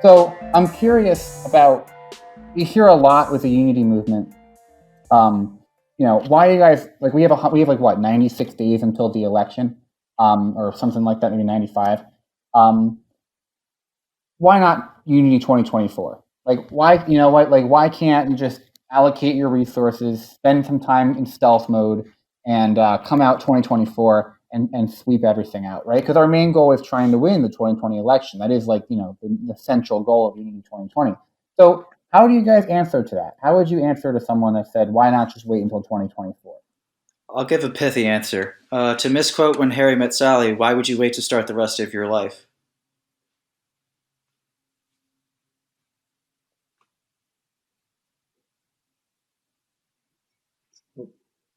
So I'm curious about, you hear a lot with the Unity movement. Why do you guys, like, we have like what, 96 days until the election, or something like that, maybe 95. Why not Unity 2024? Like, why, why can't you just allocate your resources, spend some time in stealth mode, and come out 2024 and sweep everything out, right? Because our main goal is trying to win the 2020 election. That is, like, the central goal of Unity 2020. So how do you guys answer to that? How would you answer to someone that said, why not just wait until 2024? I'll give a pithy answer. To misquote When Harry Met Sally, why would you wait to start the rest of your life?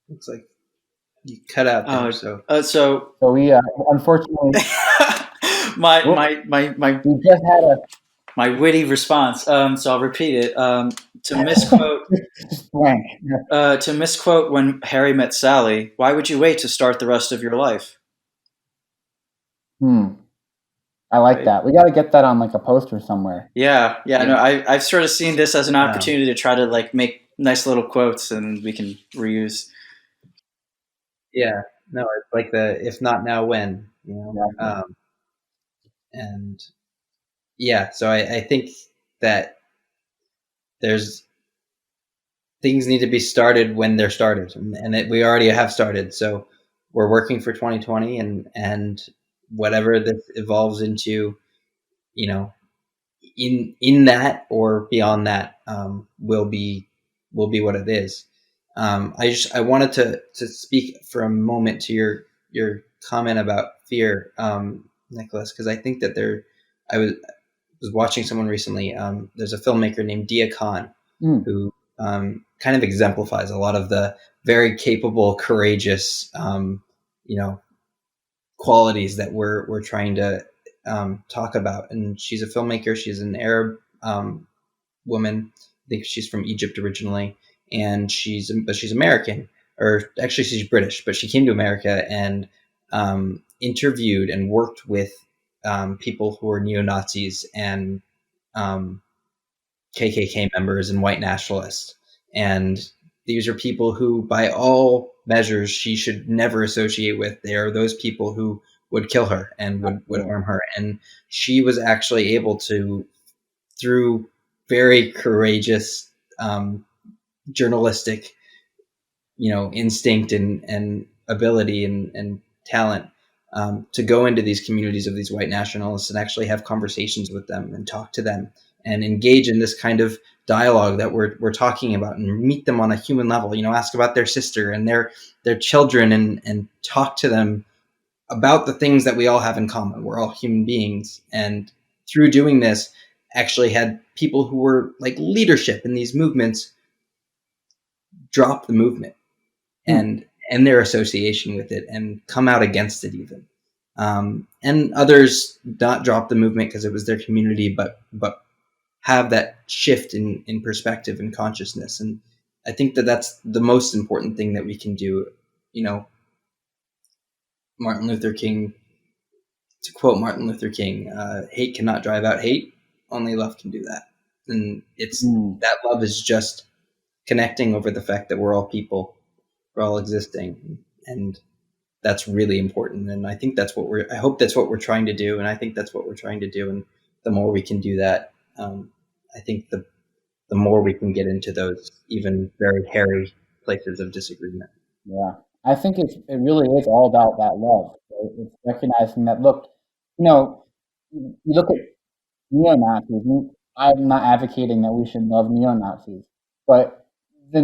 Looks like you cut out there. So we unfortunately my we just had a my witty response. So I'll repeat it. To misquote blank. To misquote When Harry Met Sally, why would you wait to start the rest of your life? I like that. We got to get that on like a poster somewhere. Yeah. No, I've sort of seen this as an opportunity to try to like make nice little quotes and we can reuse. Yeah, no, it's like the if not now when, and yeah, so I think that there's things need to be started when they're started, and we already have started. So we're working for 2020, and whatever this evolves into, in that or beyond that, will be what it is. I wanted to speak for a moment to your comment about fear, Nicholas, because I think that I was watching someone recently. There's a filmmaker named Dia Khan who kind of exemplifies a lot of the very capable, courageous, qualities that we're trying to talk about. And she's a filmmaker. She's an Arab woman. I think she's from Egypt originally, and she's American, or actually she's British, but she came to America and interviewed and worked with people who were neo-Nazis and KKK members and white nationalists. And these are people who, by all measures, she should never associate with. They are those people who would kill her and would harm her. And she was actually able to, through very courageous journalistic, instinct and ability and talent, to go into these communities of these white nationalists and actually have conversations with them and talk to them and engage in this kind of dialogue that we're talking about, and meet them on a human level, ask about their sister and their children, and talk to them about the things that we all have in common. We're all human beings. And through doing this, actually had people who were like leadership in these movements drop the movement and their association with it and come out against it even. And others not drop the movement because it was their community, but have that shift in perspective and consciousness. And I think that that's the most important thing that we can do. Martin Luther King, to quote Martin Luther King, hate cannot drive out hate. Only love can do that. And it's that love is just connecting over the fact that we're all people, we're all existing. And that's really important. And I think that's I hope that's what we're trying to do. And I think that's what we're trying to do. And the more we can do that, I think the more we can get into those even very hairy places of disagreement. Yeah, I think it really is all about that love. Right? It's recognizing that, look, you look at neo-Nazis. I'm not advocating that we should love neo-Nazis, but the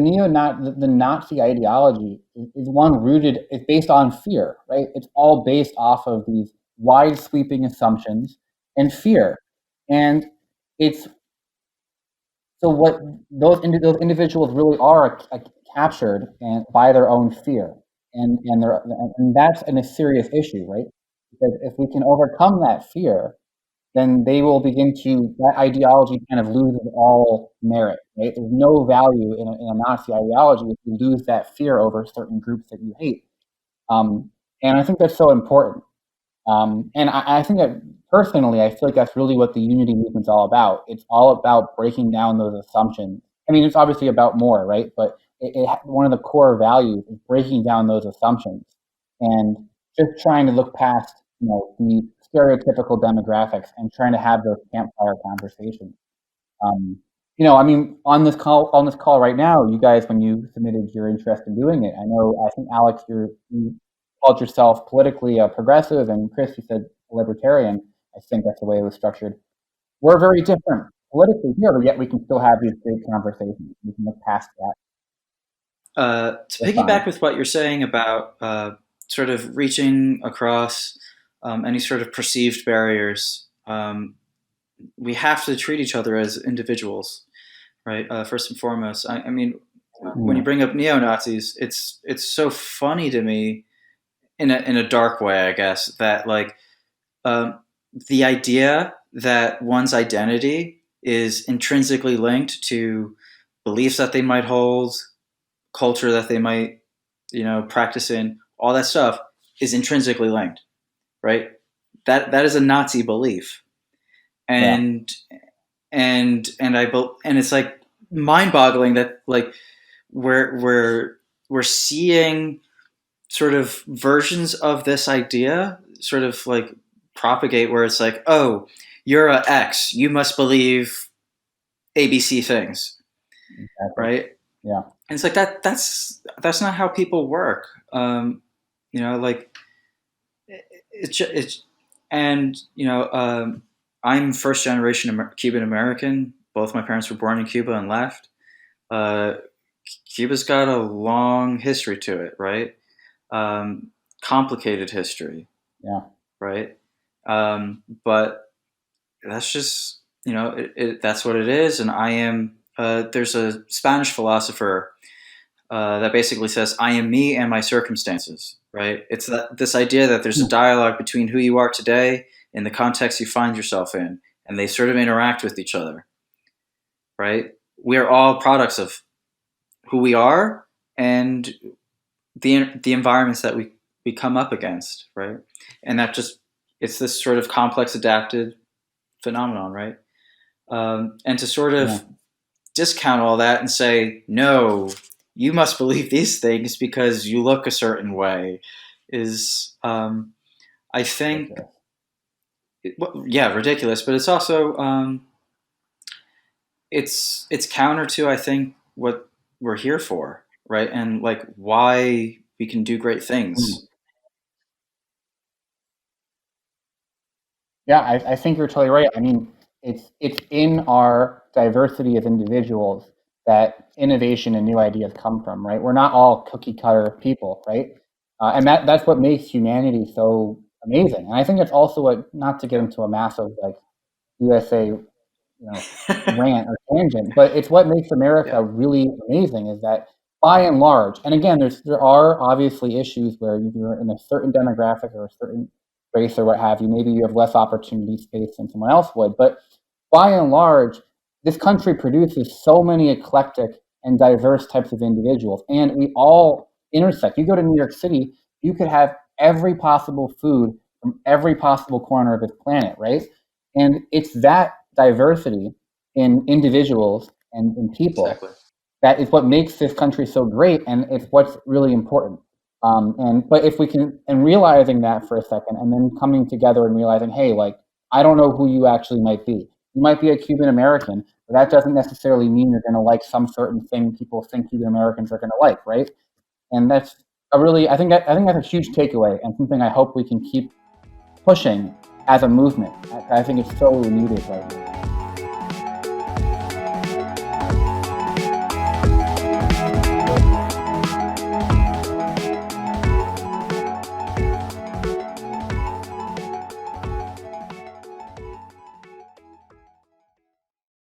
Nazi ideology is one rooted, it's based on fear, right? It's all based off of these wide sweeping assumptions and fear. And it's, so what those individuals really are captured and by their own fear, and that's a serious issue, right? Because if we can overcome that fear, then they will begin to, that ideology kind of loses all merit, right? There's no value in a Nazi ideology if you lose that fear over certain groups that you hate. And I think that's so important. And I think that personally, I feel like that's really what the unity movement's all about. It's all about breaking down those assumptions. I mean, it's obviously about more, right? But one of the core values is breaking down those assumptions and just trying to look past, the stereotypical demographics and trying to have those campfire conversations. Um, I mean, on this call right now, you guys, when you submitted your interest in doing it, I think Alex, you called yourself politically progressive, and Chris, you said libertarian. I think that's the way it was structured. We're very different politically here, but yet we can still have these big conversations. We can look past that. To piggyback with what you're saying about sort of reaching across any sort of perceived barriers, we have to treat each other as individuals, right? First and foremost. I mean, when you bring up neo-Nazis, it's so funny to me in a dark way, I guess, that like the idea that one's identity is intrinsically linked to beliefs that they might hold, culture that they might, practice in, all that stuff is intrinsically linked, right? That is a Nazi belief, and and it's like mind-boggling that like we're seeing sort of versions of this idea sort of like propagate where it's like, oh, you're a X, you must believe ABC things, Exactly. right? Yeah. And it's like that's not how people work. Like it's and I'm first generation Cuban American. Both my parents were born in Cuba and left. Uh, Cuba's got a long history to it, right? Complicated history, Yeah. right? But that's just that's what it is. And I am. There's a Spanish philosopher that basically says, "I am me and my circumstances." Right? It's this idea that there's a dialogue between who you are today and the context you find yourself in, and they sort of interact with each other. Right? We are all products of who we are and the environments that we come up against, right? And that just it's this sort of complex adapted phenomenon, right? And to sort of discount all that and say, no, you must believe these things because you look a certain way is, I think, ridiculous. But it's also it's counter to, I think, what we're here for, right? And like why we can do great things. Yeah, I think you're totally right. I mean, it's in our diversity of individuals that innovation and new ideas come from, right? We're not all cookie cutter people, right? And that's what makes humanity so amazing. And I think it's also what, not to get into a massive like USA, rant or tangent, but it's what makes America really amazing is that by and large, and again, there are obviously issues where you're in a certain demographic or a certain race or what have you, maybe you have less opportunity space than someone else would, but by and large, this country produces so many eclectic and diverse types of individuals, and we all intersect. You go to New York City, you could have every possible food from every possible corner of this planet, right? And it's that diversity in individuals and in people that is what makes this country so great, and it's what's really important. But if we can, and realizing that for a second, and then coming together and realizing, hey, like I don't know who you actually might be. You might be a Cuban American, but that doesn't necessarily mean you're going to like some certain thing people think Cuban Americans are going to like, right? And that's I think that's a huge takeaway, and something I hope we can keep pushing as a movement. I think it's so needed right now.